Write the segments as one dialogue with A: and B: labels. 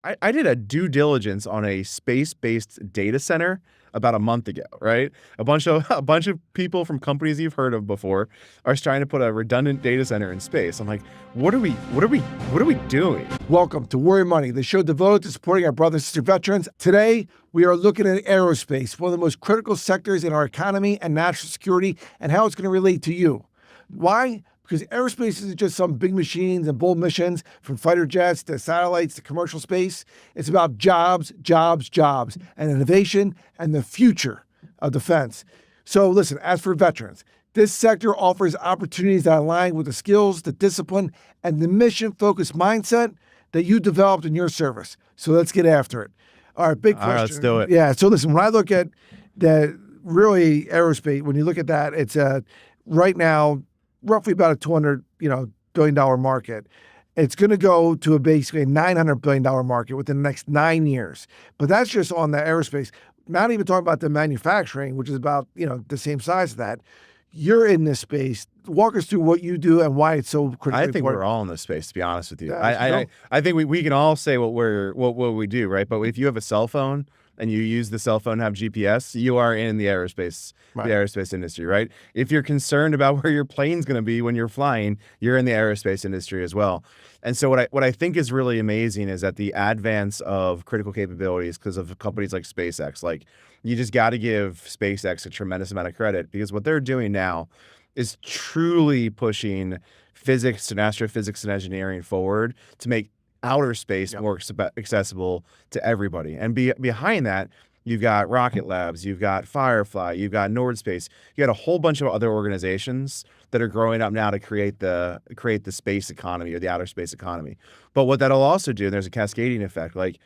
A: I did a due diligence on a space-based data center about a month ago, right? A bunch of people from companies you've heard of before are trying to put a redundant data center in space. I'm like, what are we doing?
B: Welcome to Worry Money, the show devoted to supporting our brothers and sister veterans. Today, we are looking at aerospace, one of the most critical sectors in our economy and national security, and how it's going to relate to you. Why? Because aerospace isn't just some big machines and bold missions, from fighter jets to satellites to commercial space. It's about jobs, jobs, jobs, and innovation and the future of defense. So listen, as for veterans, this sector offers opportunities that align with the skills, the discipline, and the mission-focused mindset that you developed in your service. So let's get after it. All right, big question.
A: All right, let's do it.
B: Yeah, so listen, when I look at the really aerospace, when you look at that, it's right now roughly about a $200 billion market. It's going to go to basically a $900 billion market within the next 9 years. But that's just on the aerospace. Not even talking about the manufacturing, which is about the same size of that. You're in this space. Walk us through what you do and why it's so critically
A: I think
B: important.
A: we're all in this space, to be honest with you.
B: Yeah,
A: I think we can all say what we do, right? But if you have a cell phone and you use the cell phone to have GPS, you are in the aerospace industry, right? If you're concerned about where your plane's going to be when you're flying, you're in the aerospace industry as well. And so what I think is really amazing is that the advance of critical capabilities because of companies like SpaceX, like you just got to give SpaceX a tremendous amount of credit because what they're doing now is truly pushing physics and astrophysics and engineering forward to make outer space more accessible to everybody. And behind that, you've got Rocket Labs, you've got Firefly, you've got Nord Space, you got a whole bunch of other organizations that are growing up now to create the space economy or the outer space economy. But what that'll also do, and there's a cascading effect, like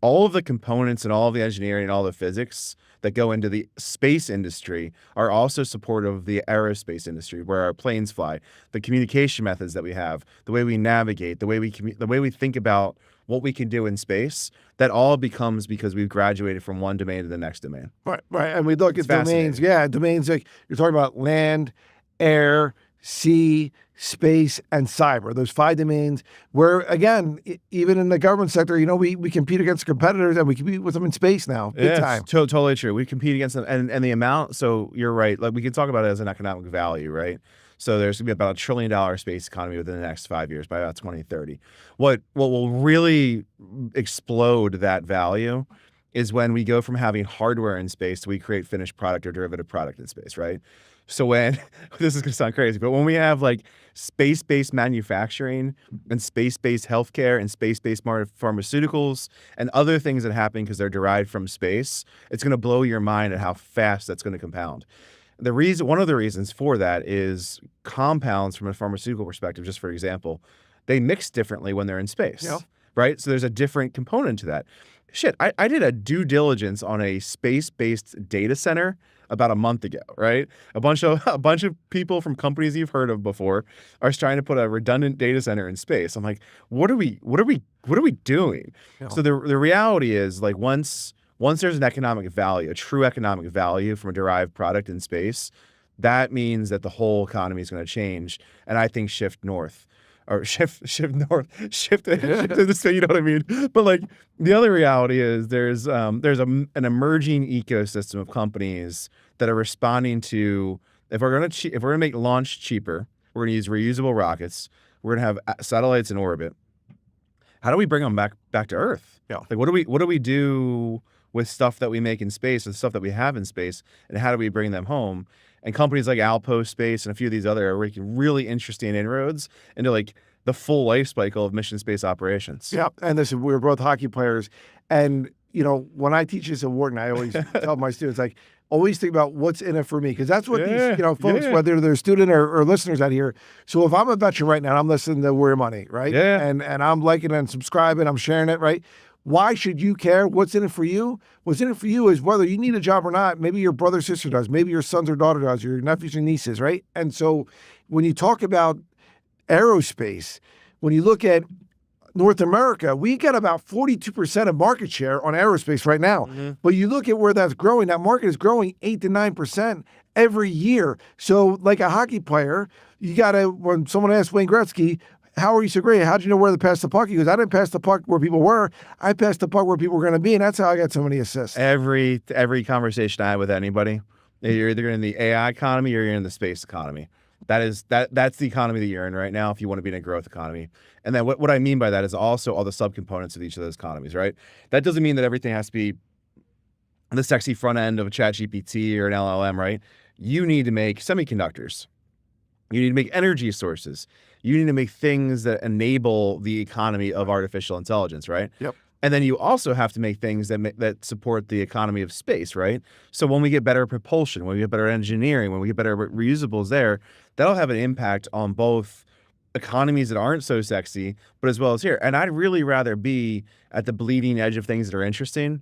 A: all of the components and all of the engineering and all the physics that go into the space industry are also supportive of the aerospace industry, where our planes fly, the communication methods that we have, the way we navigate, the way we think about what we can do in space. That all becomes because we've graduated from one domain to the next domain.
B: Right. And we look at domains. Yeah, domains like you're talking about land, air, sea, space, and cyber. Those 5 domains where, again, even in the government sector, we compete against competitors and we compete with them in space now, big time.
A: Totally true. We compete against them. And the amount, so you're right, like we can talk about it as an economic value, right? So there's going to be about $1 trillion space economy within the next 5 years by about 2030. What will really explode that value is when we go from having hardware in space to we create finished product or derivative product in space, right? So when, this is going to sound crazy, but when we have like space-based manufacturing and space-based healthcare and space-based pharmaceuticals and other things that happen because they're derived from space, it's going to blow your mind at how fast that's going to compound. One of the reasons for that is compounds from a pharmaceutical perspective, just for example, they mix differently when they're in space, right? So there's a different component to that. I did a due diligence on a space-based data center about a month ago, right? A bunch of people from companies you've heard of before are trying to put a redundant data center in space. I'm like, what are we doing? Yeah. So the reality is, like, once there's an economic value, a true economic value from a derived product in space, that means that the whole economy is going to change, and I think shift north. Or shift north, shift to the state, you know what I mean? But like the other reality is there's an emerging ecosystem of companies that are responding to, if we're gonna make launch cheaper, we're gonna use reusable rockets, we're gonna have satellites in orbit. How do we bring them back to Earth? Yeah. Like what do we do with stuff that we make in space and stuff that we have in space, and how do we bring them home? And companies like Outpost Space and a few of these other are making really interesting inroads into like the full life cycle of mission space operations.
B: Yeah, and listen, we're both hockey players, and when I teach this at Wharton, I always tell my students, like, always think about what's in it for me, because that's what these folks, whether they're student or listeners out here. So if I'm a veteran right now, and I'm listening to Worry Money, right? Yeah. And I'm liking and subscribing, I'm sharing it, right? Why should you care? What's in it for you? What's in it for you is whether you need a job or not. Maybe your brother or sister does. Maybe your sons or daughter does. Your nephews and nieces, right? And so when you talk about aerospace, when you look at North America, we get about 42% of market share on aerospace right now. Mm-hmm. But you look at where that's growing, that market is growing 8 to 9% every year. So like a hockey player, you got to, when someone asks Wayne Gretzky, how are you so great? How'd you know where to pass the puck? He goes, I didn't pass the puck where people were. I passed the puck where people were going to be, and that's how I got so many assists.
A: Every conversation I have with anybody, you're either in the AI economy or you're in the space economy. That's the economy that you're in right now if you want to be in a growth economy. And then what I mean by that is also all the subcomponents of each of those economies, right? That doesn't mean that everything has to be the sexy front end of a ChatGPT or an LLM, right? You need to make semiconductors. You need to make energy sources. You need to make things that enable the economy of artificial intelligence, right?
B: Yep.
A: And then you also have to make things that support the economy of space, right? So when we get better propulsion, when we get better engineering, when we get better reusables there, that'll have an impact on both economies that aren't so sexy, but as well as here. And I'd really rather be at the bleeding edge of things that are interesting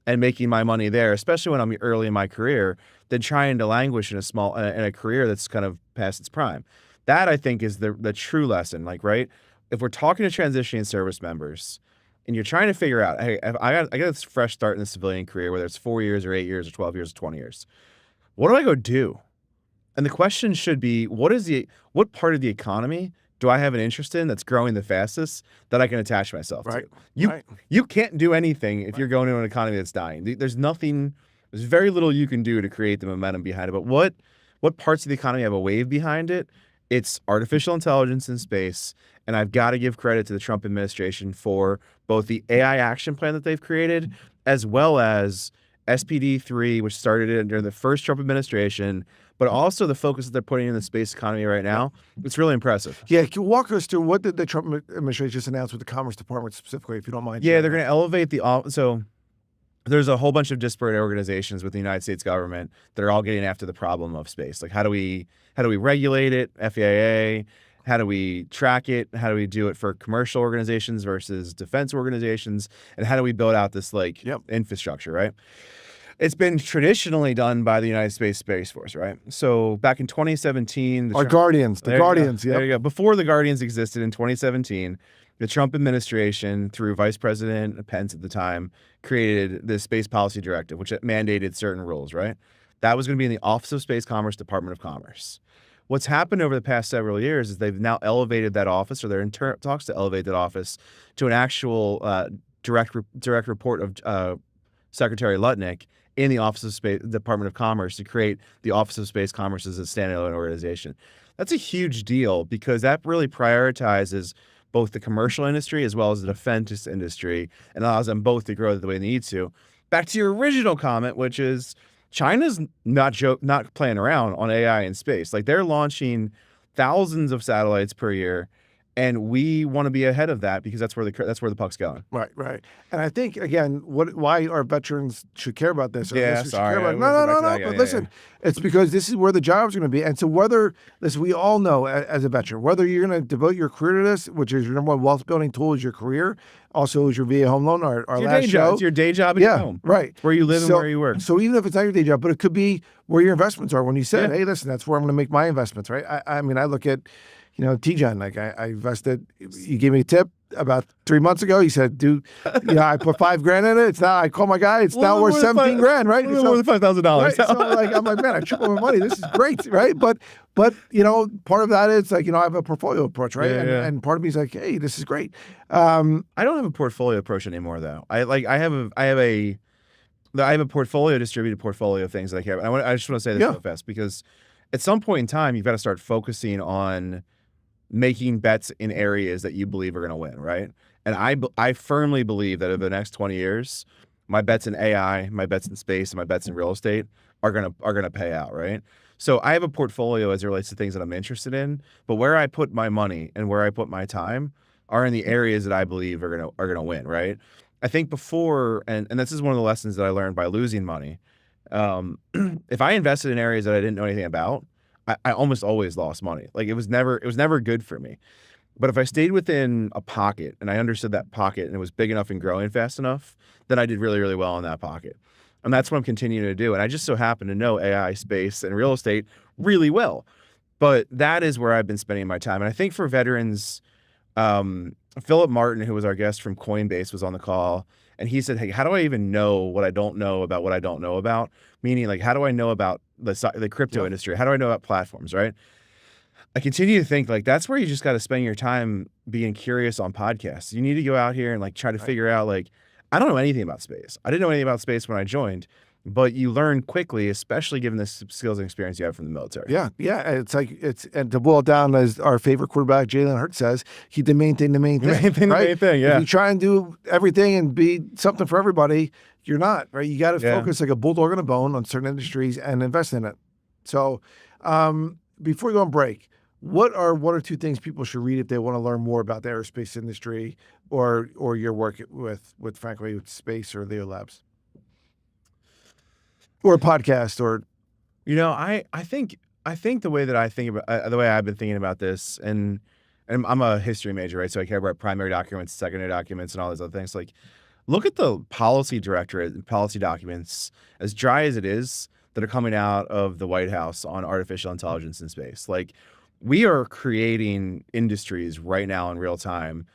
A: and making my money there, especially when I'm early in my career, than trying to languish in a career that's kind of past its prime. That, I think, is the true lesson. Like, right? If we're talking to transitioning service members and you're trying to figure out, hey, I got this fresh start in the civilian career, whether it's 4 years or 8 years or 12 years or 20 years, what do I go do? And the question should be, what part of the economy do I have an interest in that's growing the fastest that I can attach myself to? You can't do anything if you're going into an economy that's dying. There's very little you can do to create the momentum behind it. But what parts of the economy have a wave behind it? It's artificial intelligence in space. And I've got to give credit to the Trump administration for both the AI action plan that they've created, as well as SPD3, which started during the first Trump administration, but also the focus that they're putting in the space economy right now. It's really impressive.
B: Yeah, can you walk us through what did the Trump administration just announce with the Commerce Department specifically, if you don't mind?
A: Yeah, they're going to elevate so there's a whole bunch of disparate organizations with the United States government that are all getting after the problem of space. Like, how do we regulate it? FAA. How do we track it? How do we do it for commercial organizations versus defense organizations? And how do we build out this infrastructure, right? It's been traditionally done by the United States Space Force, right? So back in 2017,
B: the Guardians.
A: There you go. Before the Guardians existed in 2017, the Trump administration, through Vice President Pence at the time, created the Space Policy Directive, which mandated certain rules, right? That was going to be in the Office of Space Commerce, Department of Commerce. What's happened over the past several years is they've now elevated that office, or they're in talks to elevate that office to an actual direct report of Secretary Lutnick in the Office of Space, Department of Commerce, to create the Office of Space Commerce as a standalone organization. That's a huge deal because that really prioritizes both the commercial industry as well as the defense industry and allows them both to grow the way they need to. Back to your original comment, which is China's not playing around on AI in space. Like, they're launching thousands of satellites per year, and we want to be ahead of that because that's where the puck's going.
B: Right. And I think, again, why our veterans should care about this.
A: Yeah, sorry.
B: No. But listen, it's because this is where the jobs are going to be. And so we all know as a veteran, whether you're going to devote your career to this, which is your number one wealth building tool, is your career, also is your VA home loan, our last show.
A: It's your day job at home.
B: Right.
A: It's where you live and where you work.
B: So even if it's not your day job, but it could be where your investments are. When you said, hey, listen, that's where I'm going to make my investments, right? I mean, I look at, T-John, like I invested, he gave me a tip about 3 months ago. He said, dude, I put $5,000 in it. It's now, I call my guy, it's now worth $17,000, right?
A: More than $5,000.
B: Right? So I'm like, man, I tripled my money. This is great, right? But part of that is like, I have a portfolio approach, right? And part of me is like, hey, this is great.
A: I don't have a portfolio approach anymore, though. I have a portfolio, distributed portfolio of things that I care about. I just want to say this real fast because at some point in time, you've got to start focusing on making bets in areas that you believe are going to win, right? And I firmly believe that over the next 20 years, my bets in AI, my bets in space, and my bets in real estate are gonna pay out, right? So I have a portfolio as it relates to things that I'm interested in, but where I put my money and where I put my time are in the areas that I believe are gonna win, right? I think before, and this is one of the lessons that I learned by losing money. If I invested in areas that I didn't know anything about, I almost always lost money. Like, it was never good for me. But if I stayed within a pocket and I understood that pocket and it was big enough and growing fast enough, then I did really, really well in that pocket. And that's what I'm continuing to do. And I just so happen to know AI, space, and real estate really well. But that is where I've been spending my time. And I think for veterans, Philip Martin, who was our guest from Coinbase, was on the call. And he said, hey, how do I even know what I don't know about what I don't know about? Meaning, like, how do I know about the crypto industry? How do I know about platforms, right? I continue to think like that's where you just got to spend your time being curious on podcasts. You need to go out here and like try to figure out like, I don't know anything about space. I didn't know anything about space when I joined, but you learn quickly, especially given the skills and experience you have from the military.
B: Yeah. And to boil it down, as our favorite quarterback, Jalen Hurts says, keep the main thing, right?
A: The main thing, yeah.
B: If you try and do everything and be something for everybody, you're not, right? You got to focus like a bulldog on a bone on certain industries and invest in it. So before we go on break, what are one or two things people should read if they want to learn more about the aerospace industry or your work with frankly, with space or Leo Labs? Or a podcast or...
A: I think the way that I think about, the way I've been thinking about this, and I'm a history major, right? So I care about primary documents, secondary documents, and all those other things. Like, look at the policy directorate and policy documents, as dry as it is, that are coming out of the White House on artificial intelligence in space. Like, we are creating industries right now in real time.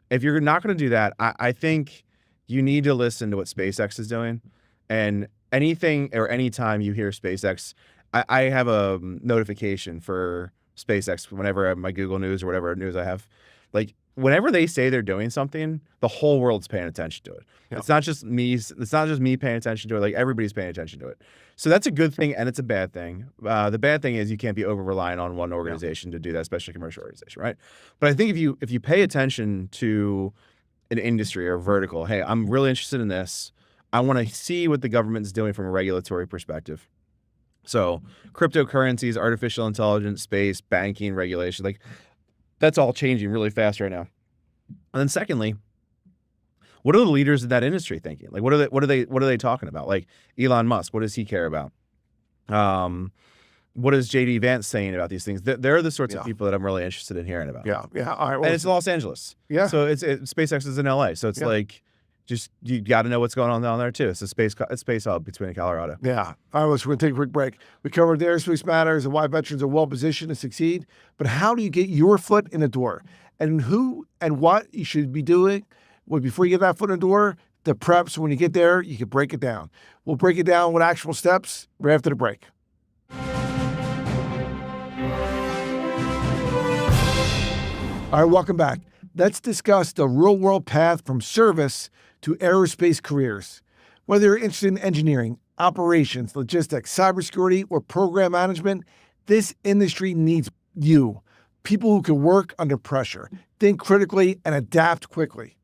A: If you're not going to do that, I think you need to listen to what SpaceX is doing. And anything or anytime you hear SpaceX, I have a notification for SpaceX whenever I have my Google News or whatever news I have. Like, whenever they say they're doing something, the whole world's paying attention to it. Yeah. It's not just me paying attention to it. Like, everybody's paying attention to it. So that's a good thing, and it's a bad thing. The bad thing is you can't be over-reliant on one organization to do that, especially a commercial organization, right? But I think if you pay attention to an industry or vertical, hey, I'm really interested in this. I want to see what the government's doing from a regulatory perspective. So cryptocurrencies, artificial intelligence, space, banking, regulation, like that's all changing really fast right now. And then secondly, what are the leaders in that industry thinking? Like, what are they talking about? Like Elon Musk, what does he care about? What is JD Vance saying about these things? They're the sorts of people that I'm really interested in hearing about.
B: Yeah. All right. Well,
A: and it's Los Angeles.
B: Yeah.
A: So SpaceX is in LA. So it's like, just you got to know what's going on down there too. It's a space hub between Colorado.
B: Yeah. All right, so we're going to take a quick break. We covered the aerospace matters and why veterans are well positioned to succeed. But how do you get your foot in the door? And who and what you should be doing before you get that foot in the door, the prep, so when you get there, you can break it down. We'll break it down with actual steps right after the break. All right, welcome back. Let's discuss the real-world path from service to aerospace careers. Whether you're interested in engineering, operations, logistics, cybersecurity, or program management, this industry needs you. People who can work under pressure, think critically, and adapt quickly.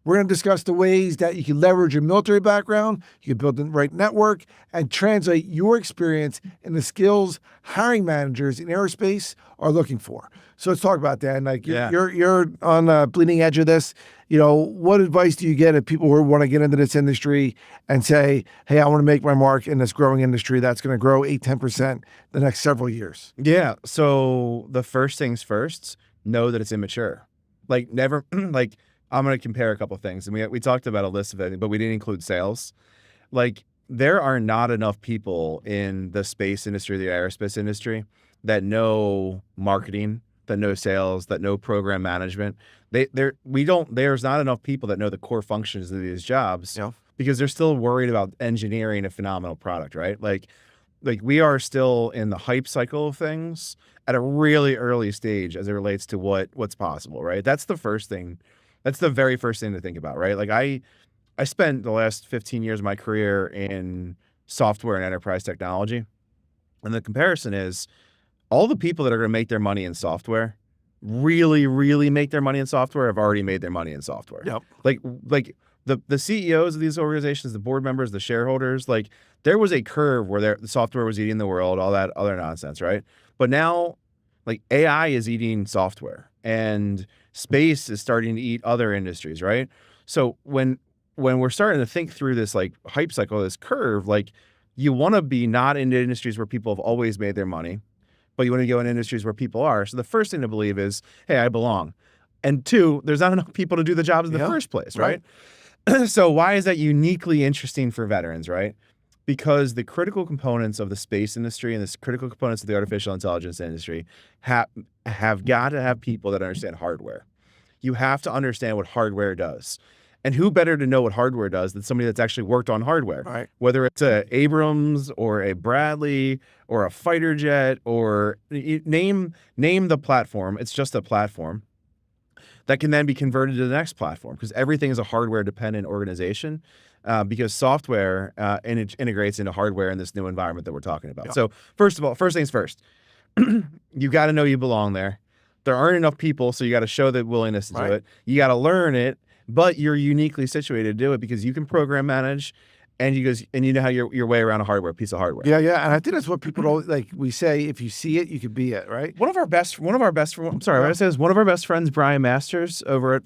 B: We're going to discuss the ways that you can leverage your military background, you can build the right network, and translate your experience into skills hiring managers in aerospace are looking for. So let's talk about that. And like you're on the bleeding edge of this. What advice do you get if people who want to get into this industry and say, hey, I want to make my mark in this growing industry that's going to grow 8-10% the next several years?
A: Yeah. So the first things first, know that it's immature. Like never, like I'm going to compare a couple of things. And we talked about a list of it, but we didn't include sales. Like there are not enough people in the space industry, the aerospace industry that know marketing, that know sales, that know program management. There's not enough people that know the core functions of these jobs because they're still worried about engineering a phenomenal product, right? Like we are still in the hype cycle of things at a really early stage as it relates to what's possible, right? That's the first thing. That's the very first thing to think about, right? Like I spent the last 15 years of my career in software and enterprise technology. And the comparison is all the people that are going to make their money in software, really, really make their money in software, have already made their money in software.
B: Yep.
A: Like the CEOs of these organizations, the board members, the shareholders, like there was a curve where the software was eating the world, all that other nonsense, right? But now, like AI is eating software and space is starting to eat other industries, right? So when we're starting to think through this like hype cycle, this curve, like you want to be not in industries where people have always made their money, but you want to go in industries where people are. So the first thing to believe is, hey, I belong. And two, there's not enough people to do the jobs in the first place, right? So why is that uniquely interesting for veterans, right? Because the critical components of the space industry and the critical components of the artificial intelligence industry have got to have people that understand hardware. You have to understand what hardware does. And who better to know what hardware does than somebody that's actually worked on hardware?
B: Right.
A: Whether it's a Abrams or a Bradley or a fighter jet or name the platform. It's just a platform that can then be converted to the next platform, because everything is a hardware-dependent organization, because software integrates into hardware in this new environment that we're talking about.
B: Yeah.
A: So first things first, you got to know you belong there. There aren't enough people, so you got to show the willingness to do it. You got to learn it, but you're uniquely situated to do it because you can program manage, and you know how your way around a piece of hardware.
B: Yeah. And I think that's what people don't like. We say, if you see it, you can be it, right?
A: One of our best friends, Brian Masters over at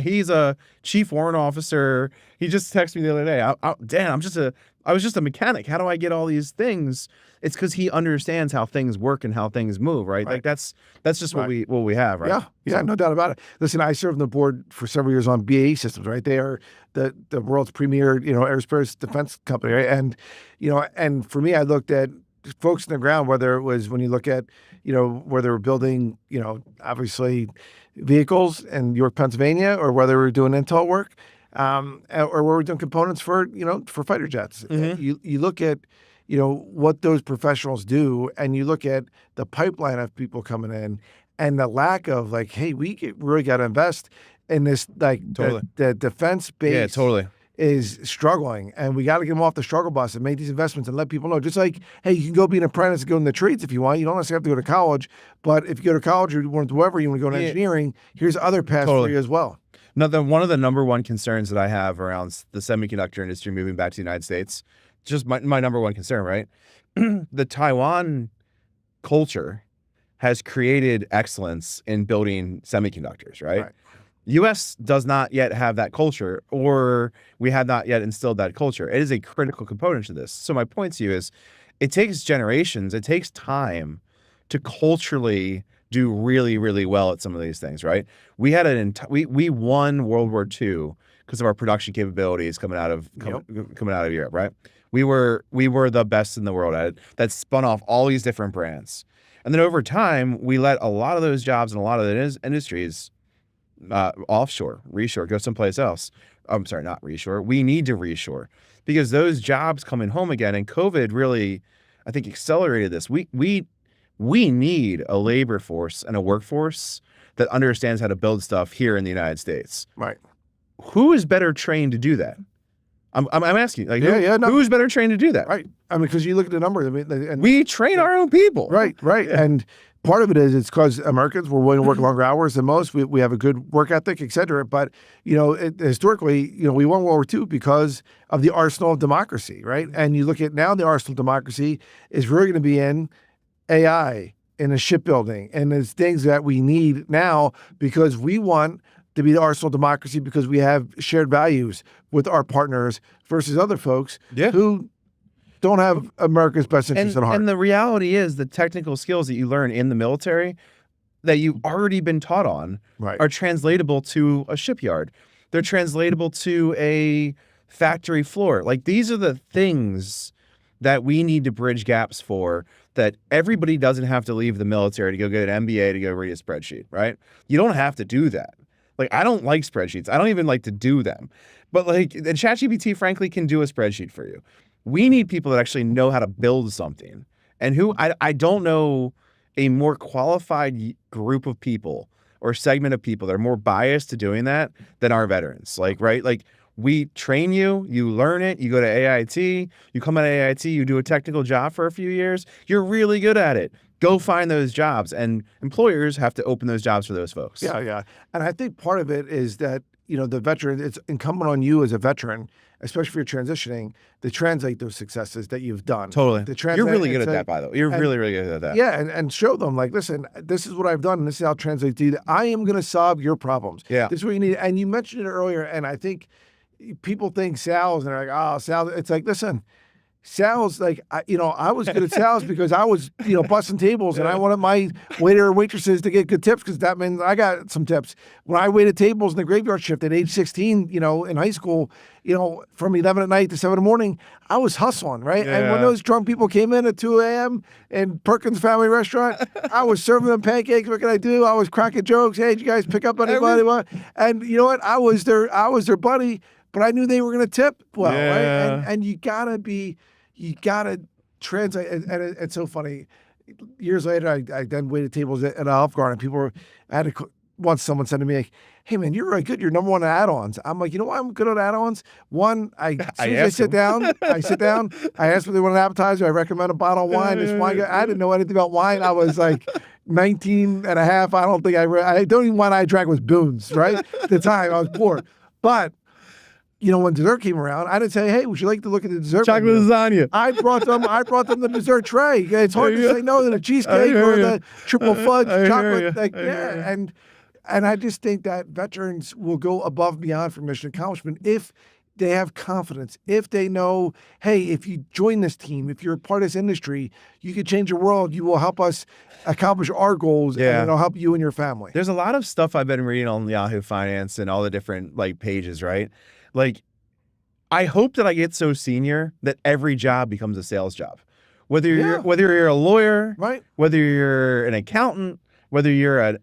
A: he's a chief warrant officer. He just texted me the other day. I was just a mechanic. How do I get all these things? It's because he understands how things work and how things move, right? Like that's just what we have, right?
B: Yeah, no doubt about it. Listen, I served on the board for several years on BAE Systems, right? They are the world's premier, aerospace defense company, right? And and for me, I looked at folks on the ground, whether it was when you look at where they were building, obviously vehicles in York, Pennsylvania, or whether we were doing intel work, or where we're doing components for fighter jets.
A: Mm-hmm.
B: You look at what those professionals do, and you look at the pipeline of people coming in, and the lack of hey, we really got to invest in this.
A: Totally.
B: The defense base,
A: Yeah, totally.
B: is struggling, and we got to get them off the struggle bus and make these investments and let people know. Just like, hey, you can go be an apprentice and go in the trades if you want. You don't necessarily have to go to college, but if you go to college or you want to do whatever, you want to go into engineering, here's other paths for you as well.
A: One of the number one concerns that I have around the semiconductor industry moving back to the United States, just my number one concern, right? The Taiwan culture has created excellence in building semiconductors, right? U.S. does not yet have that culture, or we have not yet instilled that culture. It is a critical component to this. So my point to you is, it takes generations, it takes time to culturally do really, really well at some of these things, right? We had we won World War II because of our production capabilities coming out of Europe, right? We were the best in the world at it. That spun off all these different brands. And then over time, we let a lot of those jobs and a lot of the industries offshore, reshore, go someplace else. I'm sorry, not reshore. We need to reshore because those jobs coming home again, and COVID really, I think, accelerated this. We need a labor force and a workforce that understands how to build stuff here in the United States.
B: Right.
A: Who is better trained to do that? I'm asking. Who's better trained to do that?
B: Right. I mean, because you look at the numbers. I mean, and
A: we train our own people.
B: Right. Yeah. And part of it is it's because Americans were willing to work longer hours than most. We have a good work ethic, et cetera. But historically, we won World War II because of the arsenal of democracy, right? And you look at now, the arsenal of democracy is really going to be in AI, in the shipbuilding, and there's things that we need now because we want to be the arsenal of democracy because we have shared values with our partners versus other folks who don't have America's best interest at heart.
A: And the reality is the technical skills that you learn in the military that you've already been taught on are translatable to a shipyard. They're translatable to a factory floor. Like, these are the things that we need to bridge gaps for, that everybody doesn't have to leave the military to go get an MBA to go read a spreadsheet, right? You don't have to do that. Like, I don't like spreadsheets. I don't even like to do them. But and ChatGPT, frankly, can do a spreadsheet for you. We need people that actually know how to build something. And I don't know a more qualified group of people or segment of people that are more biased to doing that than our veterans. We train you, you learn it, you go to AIT, you come out of AIT, you do a technical job for a few years, you're really good at it. Go find those jobs, and employers have to open those jobs for those folks.
B: Yeah. And I think part of it is that, the veteran, it's incumbent on you as a veteran, especially if you're transitioning, to translate those successes that you've done.
A: Totally. You're really good at that, by the way. You're really, really good at that.
B: Yeah, and show them, listen, this is what I've done, and this is how it translates to you. I am going to solve your problems.
A: Yeah.
B: This is what you need. And you mentioned it earlier, and I think people think sales, and they're like, sales. It's like, listen, sales, like, I was good at sales because I was, busting tables and I wanted my waiter or waitresses to get good tips because that meant I got some tips. When I waited tables in the graveyard shift at age 16, in high school, from 11 at night to 7 in the morning, I was hustling, right?
A: Yeah.
B: And when those drunk people came in at 2 a.m. in Perkins Family Restaurant, I was serving them pancakes. What can I do? I was cracking jokes. Hey, did you guys pick up anybody? And you know what? I was their buddy, but I knew they were going to tip well, right? And you gotta translate. And it's so funny. Years later, I then waited tables at Olive Garden. Once someone said to me, like, "Hey man, you're really good. You're number one at add-ons." I'm like, you know why I'm good at add-ons? One, as soon as I sit down, I ask if they want an appetizer. I recommend a bottle of wine. This wine, I didn't know anything about wine. I was like 19 and a half. I don't think I don't even wine I drank was Boone's, right? At the time, I was poor. But when dessert came around, I didn't say, "Hey, would you like to look at the dessert?"
A: Chocolate lasagna.
B: I brought them the dessert tray. It's hard to say no to the cheesecake or the triple fudge chocolate. And I just think that veterans will go above and beyond for mission accomplishment if they have confidence, if they know, hey, if you join this team, if you're a part of this industry, you can change the world. You will help us accomplish our goals, and it'll help you and your family.
A: There's a lot of stuff I've been reading on Yahoo Finance and all the different pages, right? Like, I hope that I get so senior that every job becomes a sales job. Whether you're a lawyer,
B: right?
A: Whether you're an accountant, whether you're an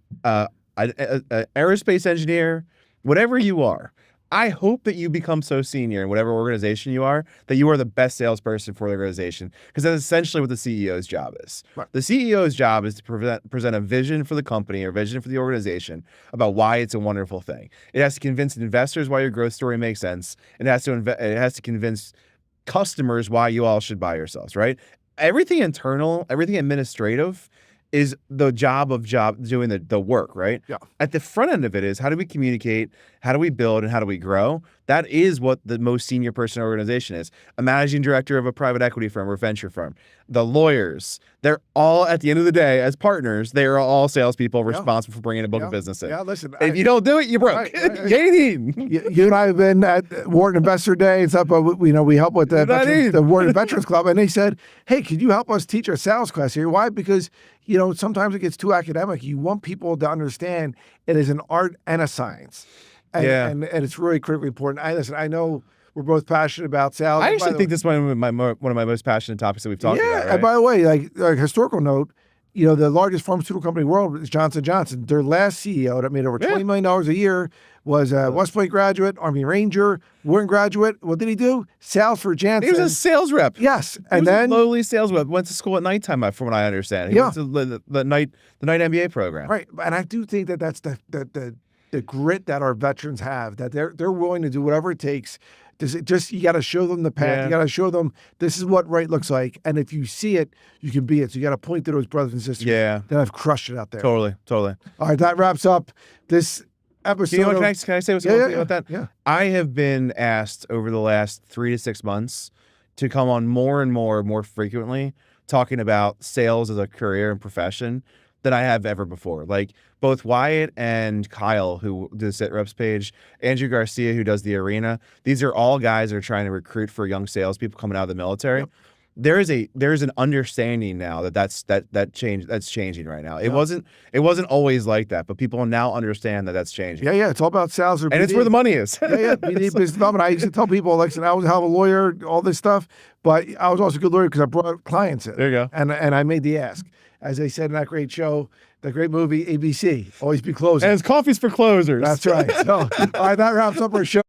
A: aerospace engineer, whatever you are, I hope that you become so senior in whatever organization you are that you are the best salesperson for the organization, because that's essentially what the CEO's job is. Right. The CEO's job is to present a vision for the company or vision for the organization about why it's a wonderful thing. It has to convince investors why your growth story makes sense. It has to convince customers why you all should buy yourselves, right? Everything internal, everything administrative is the job doing the work, right? Yeah. At the front end of it is, how do we communicate, how do we build, and how do we grow? That is what the most senior person in an organization is. A managing director of a private equity firm or venture firm. The lawyers, they're all, at the end of the day, as partners, they are all salespeople responsible for bringing a book of business in.
B: Yeah, listen.
A: If you don't do it, you're broke. You ain't eating.
B: You and I have been at Wharton Investor Day and stuff, but we help with the Wharton Veterans Club, and they said, "Hey, could you help us teach a sales class here?" Why? Because sometimes it gets too academic. You want people to understand it is an art and a science. And it's really critically important. I know we're both passionate about sales.
A: I actually think this is one of my most passionate topics that we've talked about. Right?
B: And by the way, like historical note, the largest pharmaceutical company in the world is Johnson & Johnson. Their last CEO that made over $20 million a year was a West Point graduate, Army Ranger, Wharton graduate. What did he do? Sales for Janssen.
A: He was a sales rep.
B: Yes.
A: And then a lowly sales rep. Went to school at nighttime, from what I understand. He went to the night MBA program.
B: Right. And I do think that's the grit that our veterans have, that they're willing to do whatever it takes. You got to show them the path. Yeah. You got to show them this is what right looks like. And if you see it, you can be it. So you got to point to those brothers and sisters that have crushed it out there.
A: Totally.
B: All right, that wraps up this episode.
A: Can I say something about that?
B: Yeah.
A: I have been asked over the last 3 to 6 months to come on more and more frequently talking about sales as a career and profession than I have ever before. Like both Wyatt and Kyle, who do the Sit Reps page, Andrew Garcia, who does the Arena. These are all guys that are trying to recruit for young salespeople coming out of the military. Yep. There's an understanding now that's changing right now. It wasn't always like that, but people now understand that that's changing.
B: Yeah, it's all about sales,
A: and it's where the money is.
B: BD business development. I used to tell people, like, I was a hell of a lawyer, all this stuff, but I was also a good lawyer because I brought clients in.
A: There you go.
B: And I made the ask. As they said in that great show, the great movie ABC, always be closing.
A: And it's coffees for closers.
B: That's right. So, all right, that wraps up our show.